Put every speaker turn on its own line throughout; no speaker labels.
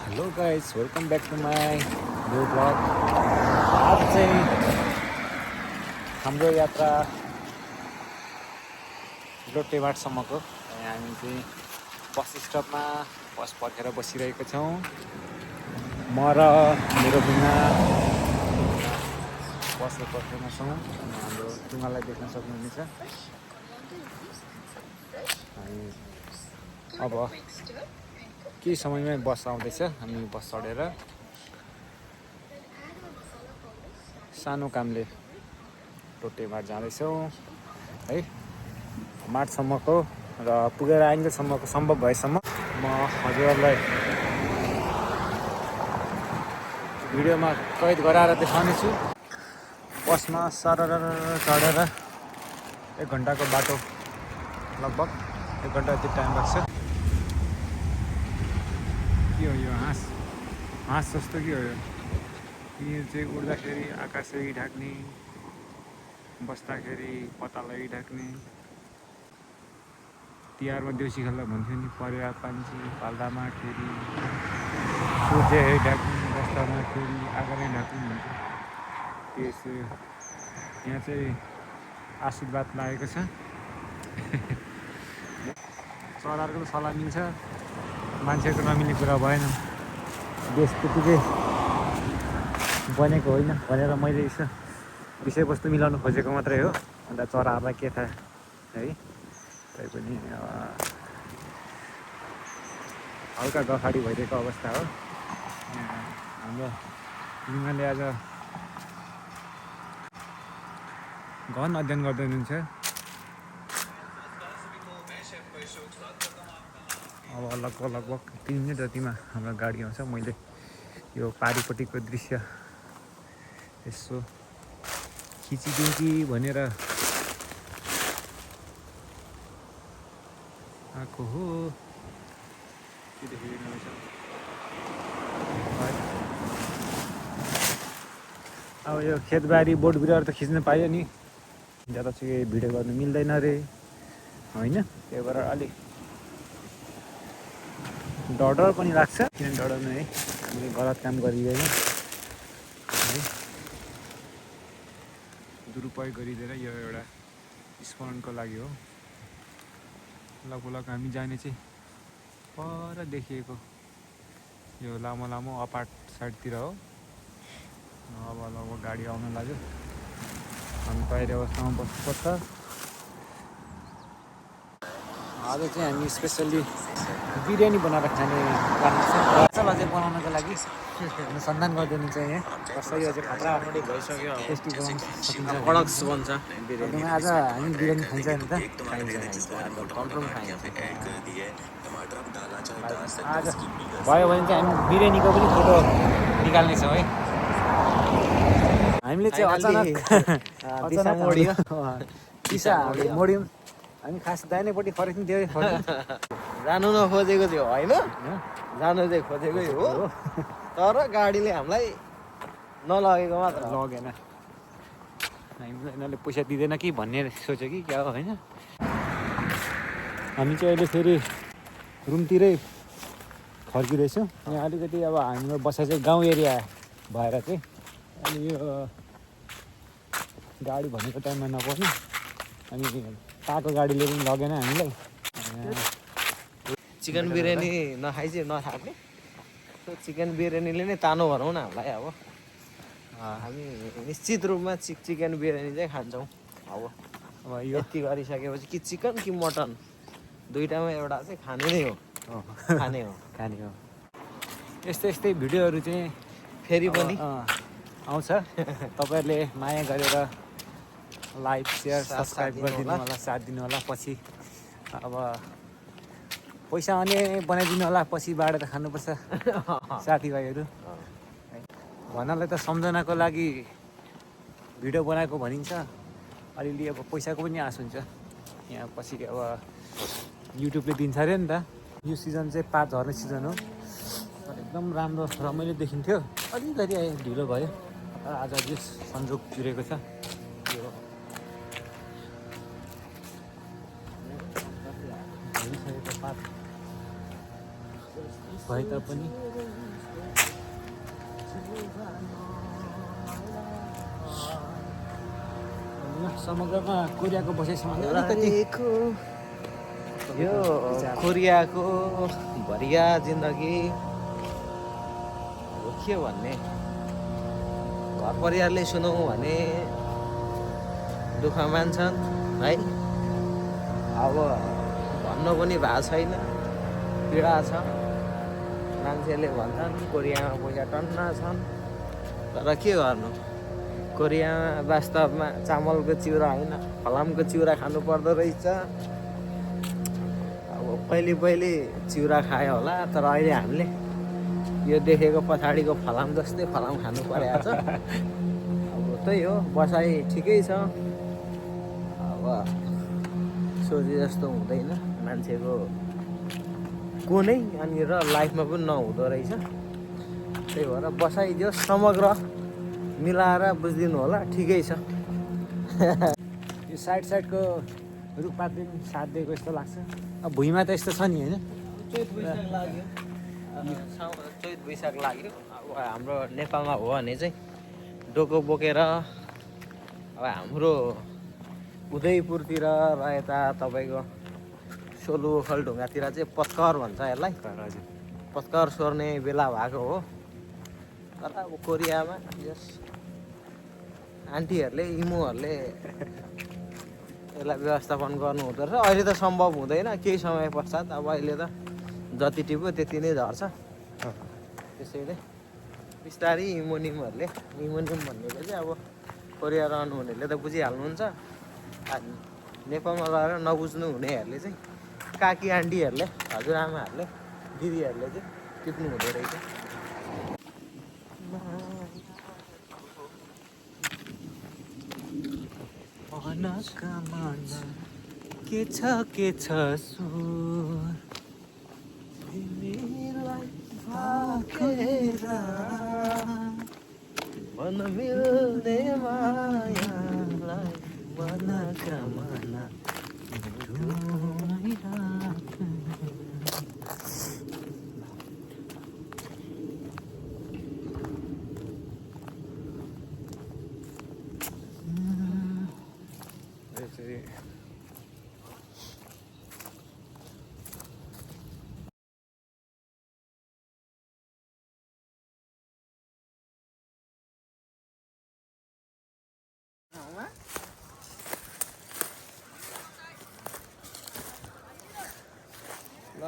Hello guys, welcome back to my new blog. आज चाहिँ हाम्रो यात्रा लोटेबाटसम्मको। हामी चाहिँ बस स्टपमा बस पर्खेर बसिरहेको छौँ। म र मेरो बुना बसको पर्खेमा छौँ। हाम्रो टुङ्गालाई देख्न सक्नुहुनेछ। अब केही समयमै बस आउँदैछ। हामी बस चढेर सानो कामले लोटेबाट जाँदैछौँ है, मार्चसम्मको र पुगेर आइन्जेलसम्मको सम्भव भएसम्म म हजुरहरूलाई भिडियोमा कैद गराएर देखाउनेछु। बसमा सरर चढेर 1 घन्टाको बाटो, लगभग 1 घन्टा जति टाइम लाग्छ। के हो यो हाँस जस्तो के हो यो चाहिँ उड्दाखेरि आकाशै ढाक्ने, बस्दाखेरि पतालै ढाक्ने। तिहारमा देउसी खेल्दा भन्थ्यो नि, परेवा पान्छी पाल्दामा फेरि सूर्य ढाक्ने, बस्दामा फेरि आँगनै ढाक्ने भन्छ। त्यसो यहाँ चाहिँ आशीर्वाद लागेको छ। चराहरूको त सल्लाह मिल्छ, मान्छेको नमिल्ने कुरा भएन। देश त्यतिकै बनेको होइन भनेर मैले यसो विषयवस्तु मिलाउनु खोजेको मात्रै हो। अन्त चराहरूलाई के थाहा है। तैपनि हल्का गफाडी भइदिएको अवस्था हो। हाम्रो लिङ्गले आज गहन अध्ययन गर्दै हुनुहुन्छ। अब लगभग 3 मिनट जतिमा हाम्रो गाडी आउँछ। मैले यो पारिपट्टिको दृश्य यसो खिचिदिउँ कि भनेर आएको हो। के देखिँदैन रहेछ। अब यो खेतबारी बोट बिरुवाहरू त खिच्न पाइयो नि, जतासुकै भिडियो गर्नु मिल्दैन रे होइन। त्यही भएर अलिक डर पनि लाग्छ। किन डराउनु है, हामीले गलत काम गरिँदैन है। दुरुपयोग गरिँदैन, यो एउटा स्मरणको लागि हो। लगभग हामी जाने चाहिँ पर देखिएको यो लामो अपार्ट साइडतिर हो। अब लगभग गाडी आउन लाग्यो। हामी तयारी अवस्थामा बस्नुपर्छ। आज चाहिँ हामी स्पेसल्ली बिरयानी बनाएर खाने प्लान छ। अचल अझै बनाउनको लागि अनुसन्धान गरिदिनु चाहिँ यहाँ कसरी अझै खतरा भइसक्यो। टेस्टी बनाउन सकिन्छ,
कडक बन्छ बिरयानी।
आज हामी बिरयानी खान्छ नि त।
कन्फर्म खाइन्छ।
आज भयो भने चाहिँ हामी बिरयानीको पनि फोटो निकाल्नेछौँ है। हामीले चाहिँ अचानक दिशा मोड्यौँ। हामी खास दाहिनेपट्टि फर्किन्थ्यो
जानु नखोजेको थियो होइन, जानु चाहिँ खोजेकै हो, तर गाडीले हामीलाई नलगेको मात्र
लगेन। हामीलाई यिनीहरूले पैसा दिँदैन कि भन्ने सोच्यो कि क्या हो होइन। हामी चाहिँ अहिले फेरि रुमतिरै फर्किँदैछौँ। यहाँ अलिकति अब हाम्रो बसाइ चाहिँ गाउँ एरिया भएर चाहिँ अनि यो गाडी भनेको टाइममा नपर्ने, अनि पाएको गाडीले पनि लगेन हामीलाई।
चिकन बिरयानी नखाइ चाहिँ नथाक्ने, चिकन बिरयानीले नै तानो भनौँ न हामीलाई। अब हामी निश्चित रूपमा चिकन बिरयानी चाहिँ खान्छौँ। अब
यो
यति गरिसकेपछि कि चिकन कि मटन दुइटामा एउटा चाहिँ खाने नै हो, खाने हो।
यस्तै भिडियोहरू चाहिँ
फेरि पनि
आउँछ। तपाईँहरूले माया गरेर लाइक सेयर सब्सक्राइब गरिदिनु होला, साथ दिनु होला। पछि अब पैसा आउने बनाइदिनु होला, पछि बाँडेर खानुपर्छ साथीभाइहरू। भन्नाले त सम्झनाको लागि भिडियो बनाएको भनिन्छ, अलिअलि अब पैसाको पनि आश हुन्छ। यहाँ पछि अब युट्युबले दिन्छ अरे नि त। यो सिजन चाहिँ पात झर्ने सिजन हो। एकदम राम्रो रमाइलो देखिन्थ्यो, अलिकति ढिलो भयो। तर आज जे संजोग जुरेको छ यो भइसकेको पात भए तापनि समग्रमा कोरियाको बसाइसम्म अलिकति
यो कोरियाको भरिया जिन्दगी अब के भन्ने घर परिवारले सुनौँ भने दुःख मान्छन् है। अब भन्नु पनि भएको छैन, पीडा छ। मान्छेले भन्छन् कोरियामा पैसा टन्न छन्, तर के गर्नु, कोरियामा वास्तवमा चामलको चिउरा होइन फलामको चिउरा खानु पर्दो रहेछ। अब पहिले चिउरा खायो होला, तर अहिले हामीले यो देखेको पछाडिको फलाम जस्तै फलाम खानु परेको छ। अब त्यही हो, बसाइ ठिकै छ। अब सोचे जस्तो हुँदैन मान्छेको कुनै अनि र लाइफमा पनि नहुँदो रहेछ। त्यही भएर बसाइदियो समग्र मिलाएर बुझिदिनु होला, ठिकै छ।
यो साइडको रुखपातले पनि साथ दिएको जस्तो लाग्छ। अब भुइँमा त यस्तो छ नि होइन।
चैत वैशाख लाग्यो, चैत वैशाख लाग्यो। अब हाम्रो नेपालमा हो भने चाहिँ डोको बोकेर अब हाम्रो उदयपुरतिर र यता तपाईँको सोलु ओखलढुङ्गातिर चाहिँ पत्कर भन्छ यसलाई।
हजुर,
पत्कर सोर्ने बेला भएको हो। तर अब कोरियामा यस आन्टीहरूले इमुहरूले यसलाई व्यवस्थापन गर्नु हुँदो रहेछ। अहिले त सम्भव हुँदैन, केही समय पश्चात। अब अहिले त जति टिप्यो त्यति नै झर्छ। त्यसैले बिस्तारै इमोनियमहरूले, इमोनियम भनेको चाहिँ अब कोरिया रहनुहुनेहरूले त बुझिहाल्नुहुन्छ। नेपालमा गएर नबुझ्नु हुनेहरूले चाहिँ काकी आन्टीहरूले, हजुरआमाहरूले, दिदीहरूले चाहिँ टिप्नु हुँदो रहेछ।
के छ सुर
तिमीलाई भाकेर मन मिल्ने मायालाई मनका मना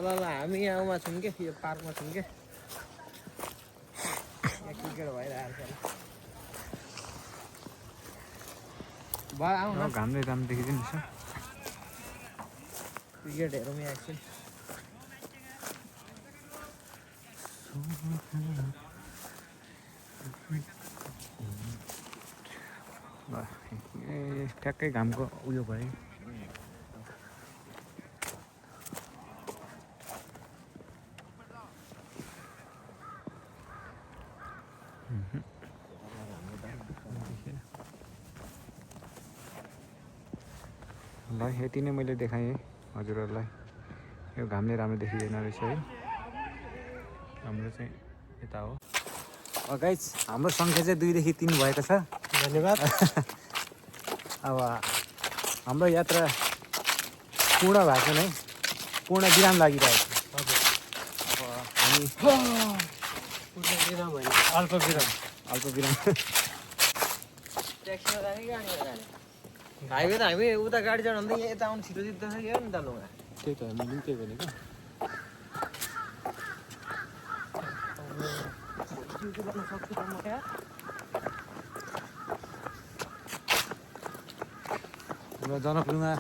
ल हामी यहाँमा छौँ कि यो पार्कमा छौँ कि यहाँ क्रिकेट भइरहेको छ। भयो आउँ न,
घामले घाम देखिँदैन रहेछ।
क्रिकेट हेरौँ यहाँ एकछिन।
ए ठ्याक्कै घामको उयो भयो। ल यति नै मैले देखाएँ हजुरहरूलाई। यो घामले राम्रो देखिँदैन रहेछ है। हाम्रो चाहिँ यता हो। गाइज हाम्रो सङ्ख्या चाहिँ 2 देखि 3 भएको छ।
धन्यवाद।
अब हाम्रो यात्रा पूर्ण भएको नै, पूर्ण विराम लागिरहेको छ। अब हामी
अल्प विराम। हाइवे त हामी उता गाडी चढाउँदै यहाँ यता आउनु छिटो छिटो छ नि त लुगा।
त्यही त मैले त्यही भनेको। र जनकपुरमा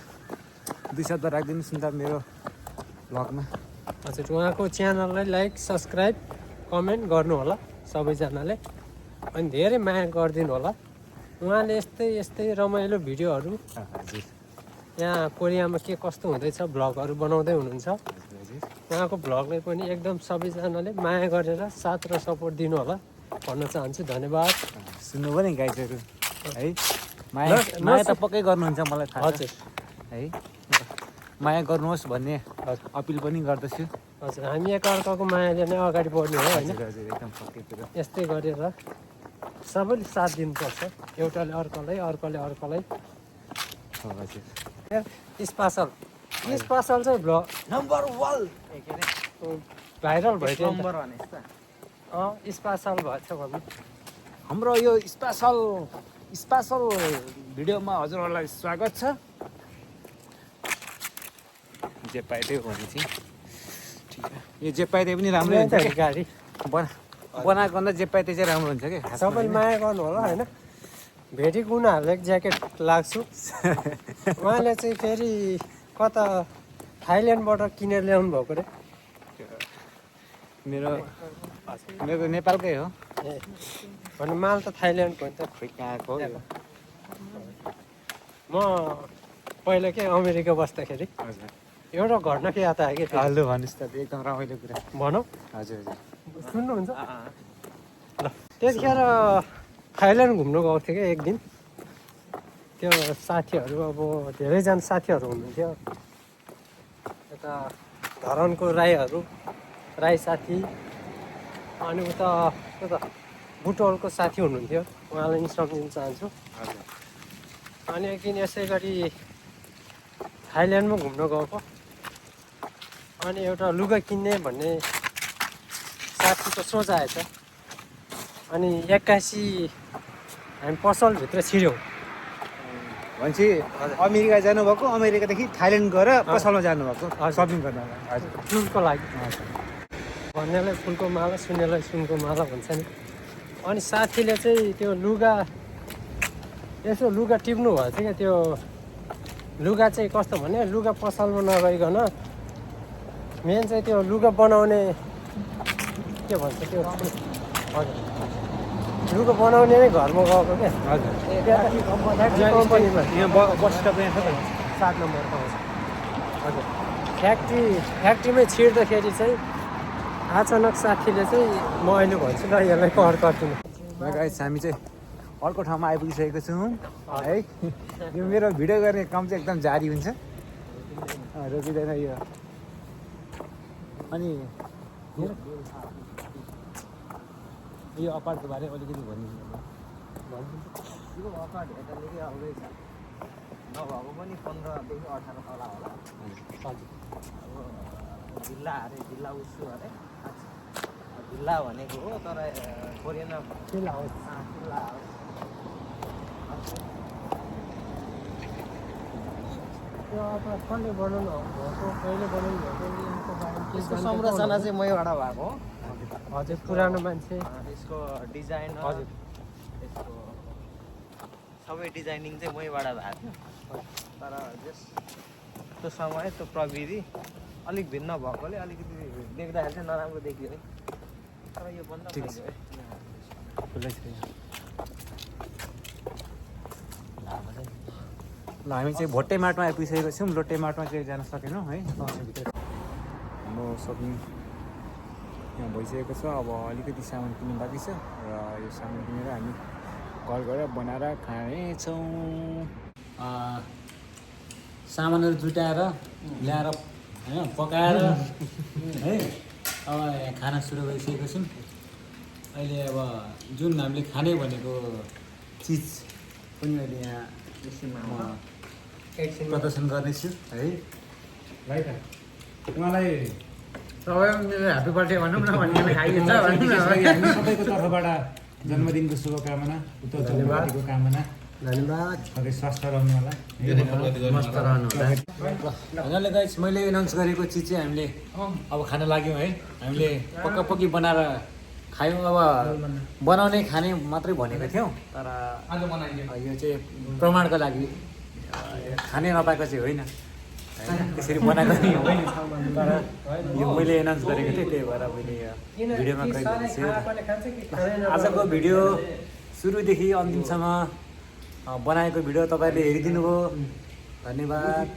2 शब्द राखिदिनुहोस् न त मेरो भ्लगमा।
हजुर, उहाँको च्यानललाई लाइक सब्सक्राइब कमेन्ट गर्नु होला सबैजनाले, अनि धेरै माया गरिदिनु होला। उहाँले यस्तै रमाइलो भिडियोहरू
हजुर
यहाँ कोरियामा के कस्तो हुँदैछ भ्लगहरू बनाउँदै हुनुहुन्छ। उहाँको भ्लगलाई पनि एकदम सबैजनाले माया गरेर साथ र सपोर्ट दिनु होला भन्न चाहन्छु। धन्यवाद।
सुन्नु पनि गाइजहरू है, माया त पक्कै गर्नुहुन्छ मलाई थाहा छ
हजुर
है। माया गर्नुहोस् भन्ने अपिल पनि गर्दछु।
हजुर हामी एकअर्काको मायाले नै अगाडि बढ्ने हो होइन
हजुर हजुर एकदम पक्कै कुरो
यस्तै गरेर सबैले साथ दिनुपर्छ एउटाले अर्कोलाई अर्कोले अर्कोलाई
हो हजुर
स्पेसल चाहिँ भ्लग
नम्बर 1
भाइरल भइदियो नि
नम्बर 1 यस्ता
त स्पेसल भएछ भन्नु
हाम्रो यो स्पेसल भिडियोमा हजुरहरूलाई स्वागत छ जे पाए त्यही हो भने चाहिँ ठिक छ यो जे पाए त्यही पनि राम्रै हुन्छ क्या
गाडी
बनाएको भन्दा जे पाए त्यही चाहिँ राम्रो हुन्छ क्या खासमा
सबैले माया गर्नु होला होइन भेटी गुनाहरूले ज्याकेट लाग्छु उहाँले चाहिँ फेरि कता थाइल्यान्डबाट किनेर ल्याउनु भएको अरे
मेरो नेपालकै हो
ए भने माल त थाइल्यान्डको हो नि त
खोइ कहाँको हो यो।
म पहिला के अमेरिका बस्दाखेरि
हजुर
एउटा घटना के याद आयो कि
हाल्नु भन्नुहोस् त एकदम रमाइलो कुरा
भनौँ
हजुर हजुर
सुन्नुहुन्छ ल त्यतिखेर थाइल्यान्ड घुम्नु गएको थिएँ क्या एक दिन त्यो साथीहरू अब धेरैजना साथीहरू हुनुहुन्थ्यो यता धरानको राई साथी अनि उता बुटवलको साथी हुनुहुन्थ्यो उहाँलाई नि सम्झिन चाहन्छु
हजुर
अनि एक दिन यसै गरी थाइल्यान्डमा घुम्न गएको अनि एउटा लुगा किन्ने भन्ने साथीको सोच आएछ अनि 81 हामी पसलभित्र छिर्यौँ
भनेपछि अमेरिका जानुभएको अमेरिकादेखि थाइल्यान्ड गएर पसलमा जानुभएको सपिङ गर्नलाई हजुर
फुलको लागि भन्नेलाई फुलको माला सुन्नेलाई सुनको माला भन्छ नि अनि साथीले चाहिँ त्यो लुगा यसो लुगा टिप्नु भएको थियो क्या त्यो लुगा चाहिँ कस्तो भने लुगा पसलमा नगइकन मेन चाहिँ त्यो लुगा बनाउने के भन्छ त्यो हजुर लुगा बनाउने नै घरमा गएको क्या
हजुर
कम्पनीमा
यहाँ बस स्टप यहाँ छ त
7 नम्बरको हजुर फ्याक्ट्रीमै छिर्दाखेरि चाहिँ अचानक साथीले चाहिँ म अहिले भन्छु ल यसलाई कर गरिदिनु
गाइस हामी चाहिँ अर्को ठाउँमा आइपुगिसकेको छौँ है यो मेरो भिडियो गर्ने काम चाहिँ एकदम जारी हुन्छ रोकिँदैन यो अनि यो अपार्टको बारे अलिकति भनिदिनु
यो अपार्ट हेर्दा निकै आउँदैछ नभएको पनि 15 देखि 18 तला होला
हजुर
अब जिल्ला अरे जिल्ला उसु अरे जिल्ला भनेको हो तर कोरियनमा
जिल्ला हो
जिल्ला हो
त्यो अब कसले बनाउनु भएको कहिले बनाउनु भएको यहाँको बारेमा केही
यसको
जानकारी
संरचना चाहिँ मैबाट भएको हो
हजुर पुरानो मान्छे
यसको डिजाइन
हजुर
यसको सबै डिजाइनिङ चाहिँ मैबाट भएको थियो तर त्यो समय त्यो प्रविधि अलिक भिन्न भएकोले अलिकति देख्दाखेरि चाहिँ नराम्रो देखियो है तर यो बन्द
ठिक
भइगयो है।
खुल्लै छ यहाँ। ल हामी चाहिँ भोटे मार्टमा आइपुगिसकेको छौँ लोटे मार्टमा चाहिँ जान सकेनौँ है भित्र हाम्रो सपिङ यहाँ भइसकेको छ अब अलिकति सामान किन्नु बाँकी छ र यो सामान किनेर हामी घर गएर बनाएर खानेछौँ सामानहरू जुटाएर ल्याएर होइन पकाएर है अब यहाँ खाना सुरु गरिसकेको छौँ अहिले अब जुन हामीले खाने भनेको चिज पनि अहिले यहाँ प्रदर्शन गर्नेछु है भाइ उहाँलाई
तपाईँ मेरो ह्याप्पी बर्थडे भनौँ न भने खाइन्छ
हामी सबैको तर्फबाट जन्मदिनको शुभकामना उत्तर धन्यवादको कामना
धन्यवाद
सधैँ स्वस्थ रहनु होला
मस्त रहनु होला
हजुरले गाइस मैले एनाउन्स गरेको चिज चाहिँ हामीले अब खान लाग्यौँ है हामीले पक्का पक्की बनाएर खायौँ अब बनाउने खाने मात्रै भनेको थियौँ तर यो चाहिँ प्रमाणको लागि खाने नपाएको चाहिँ होइन त्यसरी बनाएको चाहिँ होइन तर यो मैले एनाउन्स गरेको थिएँ त्यही भएर मैले भिडियोमा गइरहेको आजको भिडियो सुरुदेखि अन्तिमसम्म बनाएको भिडियो तपाईँले हेरिदिनु भयो धन्यवाद